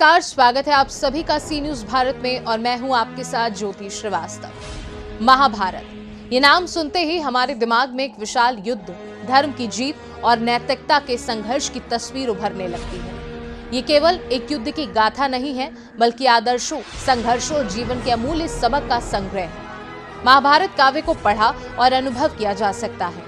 नमस्कार, स्वागत है आप सभी का सी न्यूज भारत में और मैं हूं आपके साथ ज्योति श्रीवास्तव। महाभारत, ये नाम सुनते ही हमारे दिमाग में एक विशाल युद्ध, धर्म की जीत और नैतिकता के संघर्ष की तस्वीर उभरने लगती है। ये केवल एक युद्ध की गाथा नहीं है, बल्कि आदर्शों, संघर्षों और जीवन के अमूल्य सबक का संग्रह है। महाभारत काव्य को पढ़ा और अनुभव किया जा सकता है।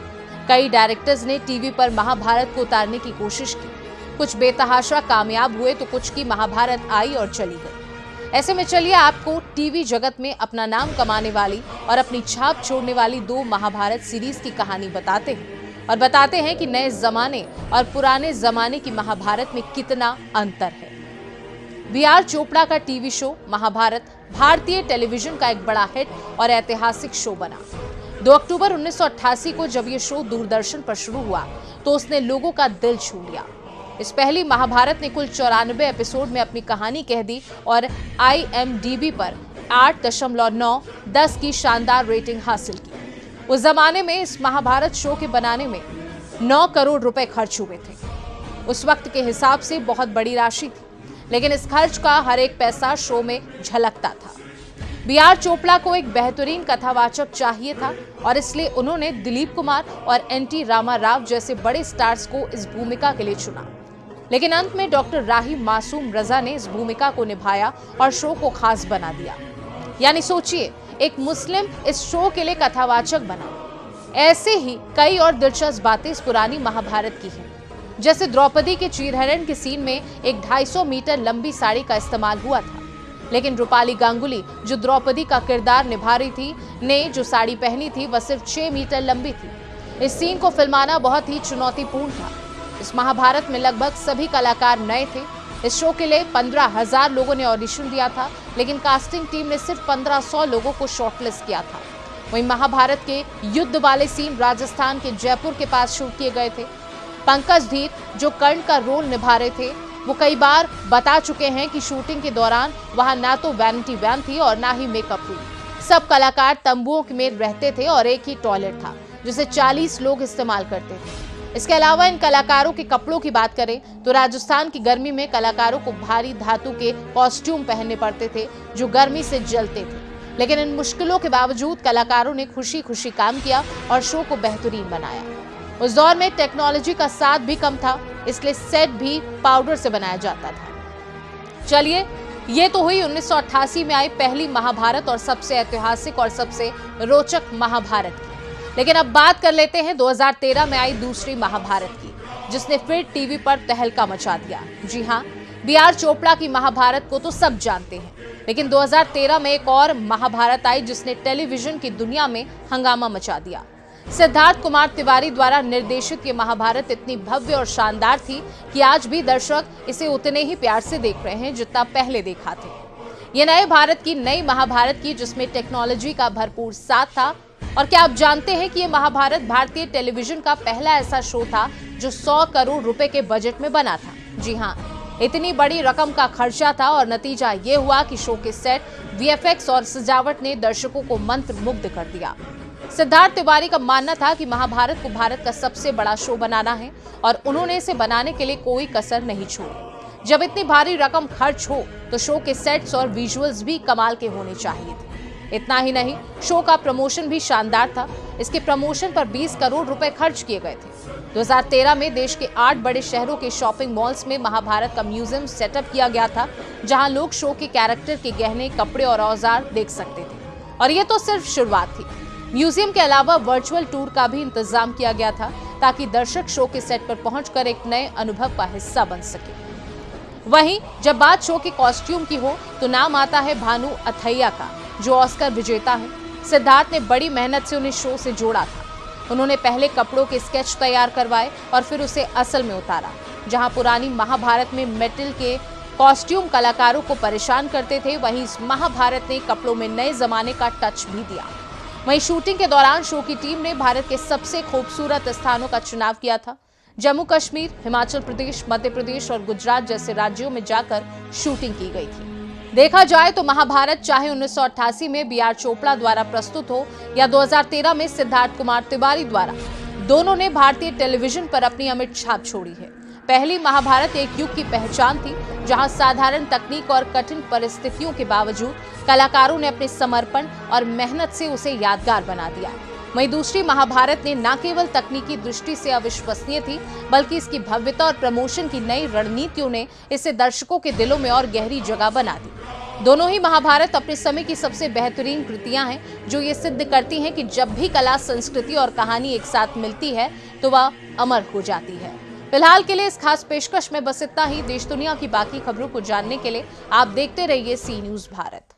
कई डायरेक्टर्स ने टीवी पर महाभारत को उतारने की कोशिश की। कुछ बेतहाशा कामयाब हुए तो कुछ की महाभारत आई और चली गई। ऐसे में चलिए आपको टीवी जगत में अपना नाम कमाने वाली और अपनी छाप छोड़ने वाली दो महाभारत सीरीज की कहानी बताते हैं और बताते हैं कि नए जमाने और पुराने जमाने की महाभारत में कितना अंतर है। बी.आर. चोपड़ा का टीवी शो महाभारत भारतीय टेलीविजन का एक बड़ा हिट और ऐतिहासिक शो बना। 2 अक्टूबर 1988 को जब ये शो दूरदर्शन पर शुरू हुआ तो उसने लोगों का दिल छू लिया। इस पहली महाभारत ने कुल 94 एपिसोड में अपनी कहानी कह दी और IMDb पर 8.9/10 की शानदार रेटिंग हासिल की। उस जमाने में इस महाभारत शो के बनाने में 9 करोड़ रुपए खर्च हुए थे। उस वक्त के हिसाब से बहुत बड़ी राशि थी, लेकिन इस खर्च का हर एक पैसा शो में झलकता था। बी.आर. चोपड़ा को एक बेहतरीन कथावाचक चाहिए था और इसलिए उन्होंने दिलीप कुमार और N.T. रामा राव जैसे बड़े स्टार्स को इस भूमिका के लिए चुना। लेकिन अंत में डॉक्टर राही मासूम रजा ने इस भूमिका को निभाया और शो को खास बना दिया। यानी सोचिए, एक मुस्लिम इस शो के लिए कथावाचक बना। ऐसे ही कई और दिलचस्प बातें इस पुरानी महाभारत की हैं। जैसे द्रौपदी के चीरहरण के सीन में एक 250 मीटर लंबी साड़ी का इस्तेमाल हुआ था, लेकिन रूपाली गांगुली जो द्रौपदी का किरदार निभा रही थी ने जो साड़ी पहनी थी वह सिर्फ 6 मीटर लंबी थी। इस सीन को फिल्माना बहुत ही चुनौतीपूर्ण था। इस महाभारत में लगभग सभी कलाकार नए थे। इस शो के लिए 15,000 लोगों ने ऑडिशन दिया था, लेकिन कास्टिंग टीम ने सिर्फ 1500 लोगों को शॉर्टलिस्ट किया था। वहीं महाभारत के युद्ध वाले सीन राजस्थान के जयपुर के पास शूट किए गए थे। पंकज धीर जो कर्ण का रोल निभा रहे थे, वो कई बार बता चुके हैं कि शूटिंग के दौरान वहां ना तो वैनिटी वैन थी और ना ही मेकअप रूम। सब कलाकार तंबुओं में रहते थे और एक ही टॉयलेट था जिसे 40 लोग इस्तेमाल करते थे। इसके अलावा इन कलाकारों के कपड़ों की बात करें तो राजस्थान की गर्मी में कलाकारों को भारी धातु के कॉस्ट्यूम पहनने पड़ते थे जो गर्मी से जलते थे। लेकिन इन मुश्किलों के बावजूद कलाकारों ने खुशी खुशी काम किया और शो को बेहतरीन बनाया। उस दौर में टेक्नोलॉजी का साथ भी कम था, इसलिए सेट भी पाउडर से बनाया जाता था। चलिए, ये तो हुई 1988 में आई पहली महाभारत और सबसे ऐतिहासिक और सबसे रोचक महाभारत की। लेकिन अब बात कर लेते हैं 2013 में आई दूसरी महाभारत की, जिसने फिर टीवी पर तहलका मचा दिया। जी हाँ, बी.आर. चोपड़ा की महाभारत को तो सब जानते हैं, लेकिन 2013 में एक और महाभारत आई जिसने टेलीविजन की दुनिया में हंगामा मचा दिया। सिद्धार्थ कुमार तिवारी द्वारा निर्देशित ये महाभारत इतनी भव्य और शानदार थी कि आज भी दर्शक इसे उतने ही प्यार से देख रहे हैं जितना पहले देखा थे। ये नए भारत की नई महाभारत की, जिसमें टेक्नोलॉजी का भरपूर साथ था। और क्या आप जानते हैं कि ये महाभारत भारतीय टेलीविजन का पहला ऐसा शो था जो 100 करोड़ रुपए के बजट में बना था। जी हाँ, इतनी बड़ी रकम का खर्चा था और नतीजा ये हुआ कि शो के सेट, VFX और सजावट ने दर्शकों को मंत्रमुग्ध कर दिया। सिद्धार्थ तिवारी का मानना था कि महाभारत को भारत का सबसे बड़ा शो बनाना है और उन्होंने इसे बनाने के लिए कोई कसर नहीं छोड़ी। जब इतनी भारी रकम खर्च हो तो शो के सेट्स और विजुअल्स भी कमाल के होने चाहिए थे। इतना ही नहीं, शो का प्रमोशन भी शानदार था। इसके प्रमोशन पर 20 करोड़ रुपए खर्च किए गए थे। 2013 में देश के 8 बड़े शहरों के शॉपिंग मॉल्स में महाभारत का म्यूजियम सेटअप किया गया था, जहां लोग शो के कैरेक्टर के गहने, कपड़े और औजार देख सकते थे। और ये तो सिर्फ शुरुआत थी। म्यूजियम के अलावा वर्चुअल टूर का भी इंतजाम किया गया था ताकि दर्शक शो के सेट पर पहुंचकर एक नए अनुभव का हिस्सा बन सके। वहीं जब बात शो के कॉस्ट्यूम की हो तो नाम आता है भानु अथैया का, जो ऑस्कर विजेता है। सिद्धार्थ ने बड़ी मेहनत से उन्हें शो से जोड़ा था। उन्होंने पहले कपड़ों के स्केच तैयार करवाए और फिर उसे असल में उतारा। जहां पुरानी महाभारत में मेटल के कॉस्ट्यूम कलाकारों को परेशान करते थे, वहीं इस महाभारत ने कपड़ों में नए जमाने का टच भी दिया। वहीं शूटिंग के दौरान शो की टीम ने भारत के सबसे खूबसूरत स्थानों का चुनाव किया था। जम्मू कश्मीर, हिमाचल प्रदेश, मध्य प्रदेश और गुजरात जैसे राज्यों में जाकर शूटिंग की गई थी। देखा जाए तो महाभारत चाहे 1988 में बी.आर. चोपड़ा द्वारा प्रस्तुत हो या 2013 में सिद्धार्थ कुमार तिवारी द्वारा, दोनों ने भारतीय टेलीविजन पर अपनी अमिट छाप छोड़ी है। पहली महाभारत एक युग की पहचान थी जहां साधारण तकनीक और कठिन परिस्थितियों के बावजूद कलाकारों ने अपने समर्पण और मेहनत से उसे यादगार बना दिया। वहीं दूसरी महाभारत ने न केवल तकनीकी दृष्टि से अविश्वसनीय थी, बल्कि इसकी भव्यता और प्रमोशन की नई रणनीतियों ने इसे दर्शकों के दिलों में और गहरी जगह बना दी। दोनों ही महाभारत अपने समय की सबसे बेहतरीन कृतियां हैं, जो ये सिद्ध करती हैं कि जब भी कला, संस्कृति और कहानी एक साथ मिलती है तो वह अमर हो जाती है। फिलहाल के लिए इस खास पेशकश में बस इतना ही। देश दुनिया की बाकी खबरों को जानने के लिए आप देखते रहिए सी न्यूज़ भारत।